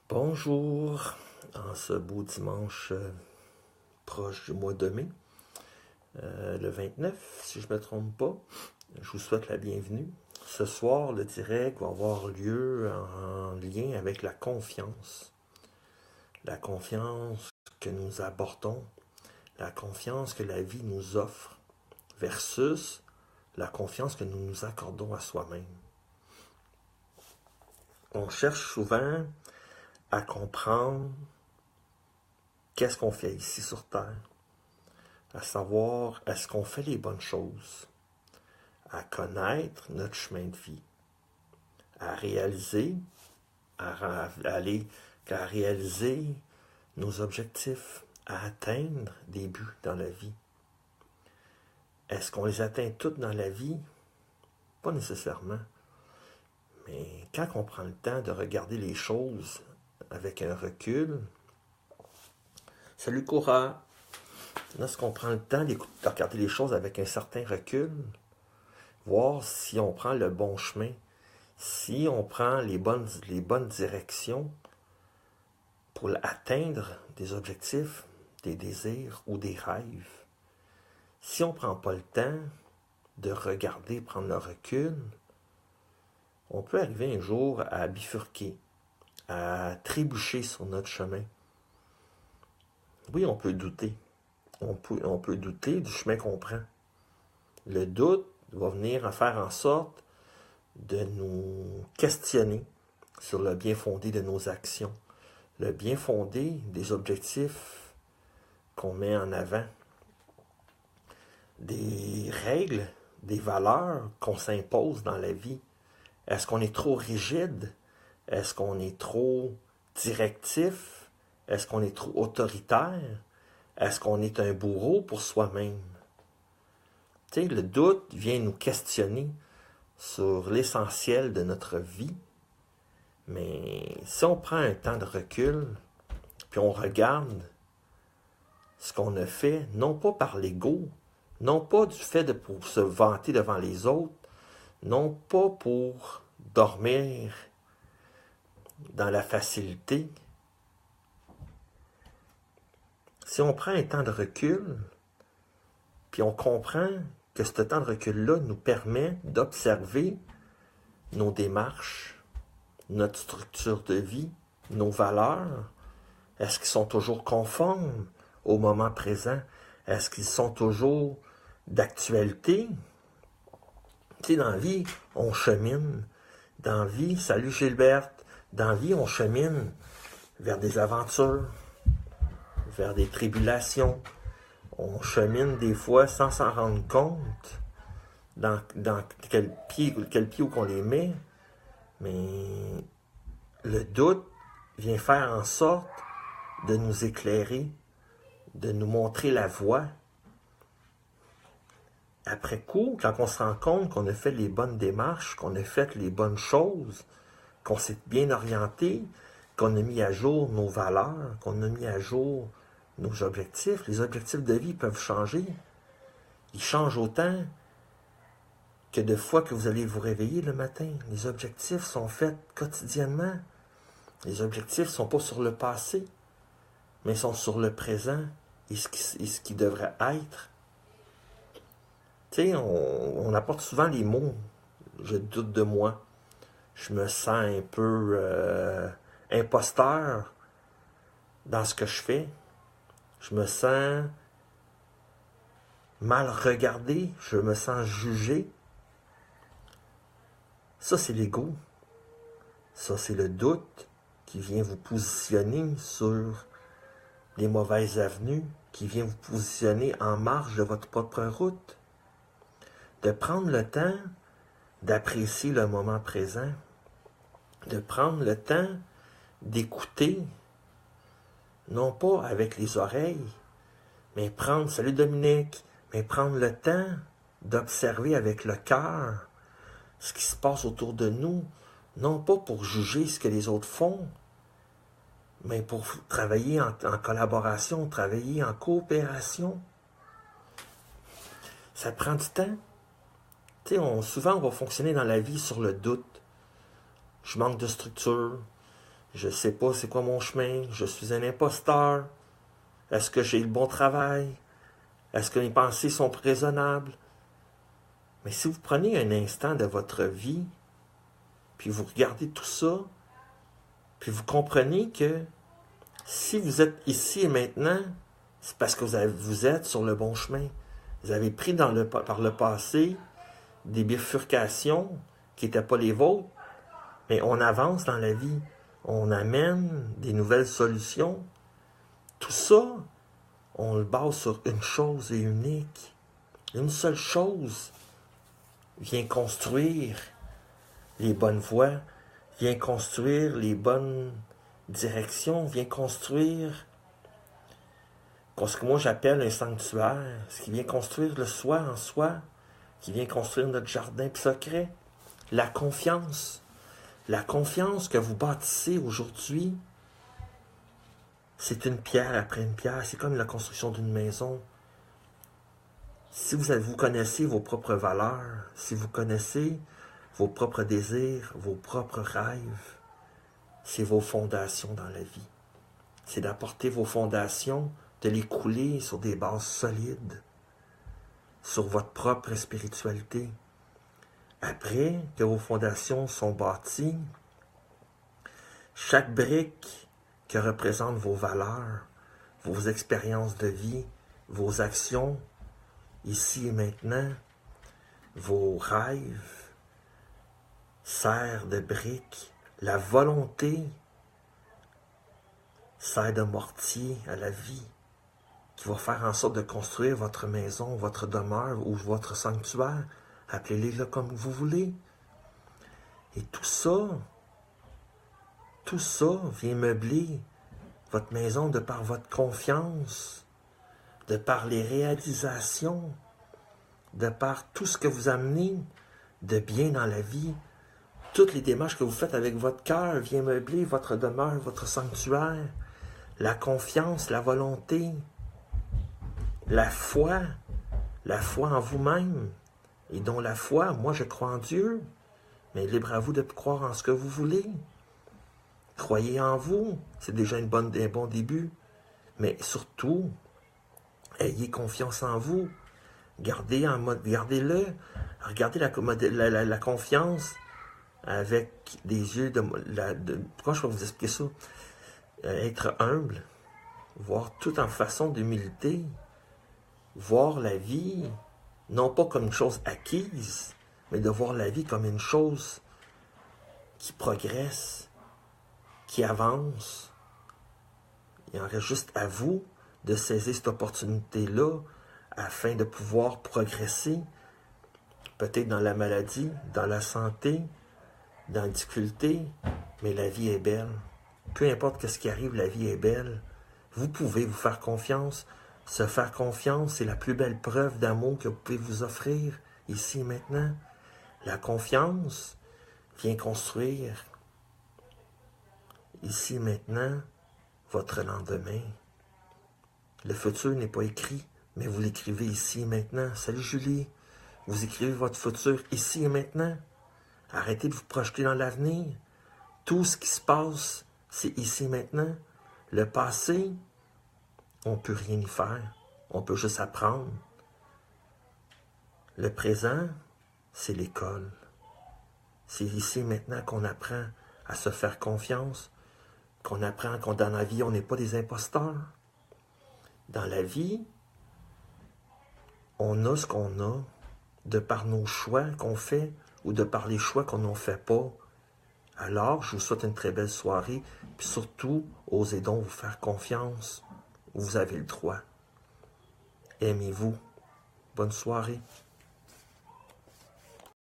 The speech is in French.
Bonjour, en ce beau dimanche proche du mois de mai, le 29, si je ne me trompe pas. Je vous souhaite la bienvenue. Ce soir, le direct va avoir lieu en lien avec la confiance. La confiance que nous abordons, la confiance que la vie nous offre, versus la confiance que nous nous accordons à soi-même. On cherche souvent à comprendre qu'est-ce qu'on fait ici sur Terre, à savoir est-ce qu'on fait les bonnes choses, à connaître notre chemin de vie, à réaliser, à réaliser nos objectifs, à atteindre des buts dans la vie. Est-ce qu'on les atteint toutes dans la vie? Pas nécessairement. Mais quand on prend le temps de regarder les choses avec un recul, salut Cora! Lorsqu'on prend le temps de regarder les choses avec un certain recul, voir si on prend le bon chemin, si on prend les bonnes directions pour atteindre des objectifs, des désirs ou des rêves. Si on ne prend pas le temps de regarder, prendre le recul, on peut arriver un jour à bifurquer, à trébucher sur notre chemin. Oui, on peut douter. On peut douter du chemin qu'on prend. Le doute va venir faire en sorte de nous questionner sur le bien fondé de nos actions, le bien fondé des objectifs qu'on met en avant, des règles, des valeurs qu'on s'impose dans la vie. Est-ce qu'on est trop rigide? Est-ce qu'on est trop directif? Est-ce qu'on est trop autoritaire? Est-ce qu'on est un bourreau pour soi-même? Tu sais, le doute vient nous questionner sur l'essentiel de notre vie. Mais si on prend un temps de recul, puis on regarde ce qu'on a fait, non pas par l'ego, non pas du fait de pour se vanter devant les autres, non pas pour dormir dans la facilité. Si on prend un temps de recul, puis on comprend que ce temps de recul-là nous permet d'observer nos démarches, notre structure de vie, nos valeurs. Est-ce qu'ils sont toujours conformes au moment présent? Est-ce qu'ils sont toujours d'actualité? Tu sais, dans la vie, on chemine. Dans la vie, salut Gilberte, dans la vie, on chemine vers des aventures, vers des tribulations. On chemine des fois sans s'en rendre compte dans quel pied où qu'on les met. Mais le doute vient faire en sorte de nous éclairer, de nous montrer la voie. Après coup, quand on se rend compte qu'on a fait les bonnes démarches, qu'on a fait les bonnes choses, qu'on s'est bien orienté, qu'on a mis à jour nos valeurs, qu'on a mis à jour nos objectifs, les objectifs de vie peuvent changer. Ils changent autant que de fois que vous allez vous réveiller le matin. Les objectifs sont faits quotidiennement. Les objectifs ne sont pas sur le passé, mais sont sur le présent et ce qui devrait être. Tu sais, on apporte souvent les mots « je doute de moi ». Je me sens un peu imposteur dans ce que je fais. Je me sens mal regardé. Je me sens jugé. Ça, c'est l'ego. Ça, c'est le doute qui vient vous positionner sur les mauvaises avenues, qui vient vous positionner en marge de votre propre route. De prendre le temps d'apprécier le moment présent, de prendre le temps d'écouter, non pas avec les oreilles, mais salut Dominique, mais prendre le temps d'observer avec le cœur ce qui se passe autour de nous, non pas pour juger ce que les autres font, mais pour travailler en collaboration, travailler en coopération. Ça prend du temps. Tu sais, souvent on va fonctionner dans la vie sur le doute. Je manque de structure, Je ne sais pas c'est quoi mon chemin. Je suis un imposteur. Est-ce que j'ai le bon travail? Est-ce que mes pensées sont raisonnables? Mais si vous prenez un instant de votre vie, puis vous regardez tout ça, puis vous comprenez que si vous êtes ici et maintenant, c'est parce que vous êtes sur le bon chemin. Vous avez pris par le passé des bifurcations qui n'étaient pas les vôtres, mais on avance dans la vie. On amène des nouvelles solutions. Tout ça, on le base sur une chose et unique. Une seule chose vient construire les bonnes voies, vient construire les bonnes directions, vient construire ce que moi j'appelle un sanctuaire, ce qui vient construire le soi en soi, qui vient construire notre jardin secret. La confiance. La confiance que vous bâtissez aujourd'hui, c'est une pierre après une pierre. C'est comme la construction d'une maison. Si vous connaissez vos propres valeurs, si vous connaissez vos propres désirs, vos propres rêves, c'est vos fondations dans la vie. C'est d'apporter vos fondations, de les couler sur des bases solides, sur votre propre spiritualité. Après que vos fondations sont bâties, chaque brique que représentent vos valeurs, vos expériences de vie, vos actions, ici et maintenant, vos rêves, sert de briques. La volonté sert de mortier à la vie, qui va faire en sorte de construire votre maison, votre demeure ou votre sanctuaire. Appelez-les comme vous voulez. Et tout ça vient meubler votre maison de par votre confiance, de par les réalisations, de par tout ce que vous amenez de bien dans la vie. Toutes les démarches que vous faites avec votre cœur viennent meubler votre demeure, votre sanctuaire. La confiance, la volonté, la foi en vous-même. Et dont la foi, moi je crois en Dieu, mais libre à vous de croire en ce que vous voulez. Croyez en vous, c'est déjà un bon début. Mais surtout, ayez confiance en vous. Gardez-le. Regardez la confiance avec des yeux comment je peux vous expliquer ça? Être humble, voir tout en façon d'humilité, voir la vie, non pas comme une chose acquise, mais de voir la vie comme une chose qui progresse, qui avance. Il en reste juste à vous de saisir cette opportunité-là afin de pouvoir progresser, peut-être dans la maladie, dans la santé, dans la difficulté, mais la vie est belle. Peu importe ce qui arrive, la vie est belle. Vous pouvez vous faire confiance. Se faire confiance, c'est la plus belle preuve d'amour que vous pouvez vous offrir ici et maintenant. La confiance vient construire ici et maintenant votre lendemain. Le futur n'est pas écrit, mais vous l'écrivez ici et maintenant. Salut Julie, vous écrivez votre futur ici et maintenant. Arrêtez de vous projeter dans l'avenir. Tout ce qui se passe, c'est ici et maintenant. Le passé, on ne peut rien y faire. On peut juste apprendre. Le présent, c'est l'école. C'est ici et maintenant qu'on apprend à se faire confiance, qu'on apprend qu'on dans la vie, on n'est pas des imposteurs. Dans la vie, on a ce qu'on a de par nos choix qu'on fait ou de par les choix qu'on n'en fait pas. Alors, je vous souhaite une très belle soirée, puis surtout, osez donc vous faire confiance. Vous avez le droit. Aimez-vous. Bonne soirée.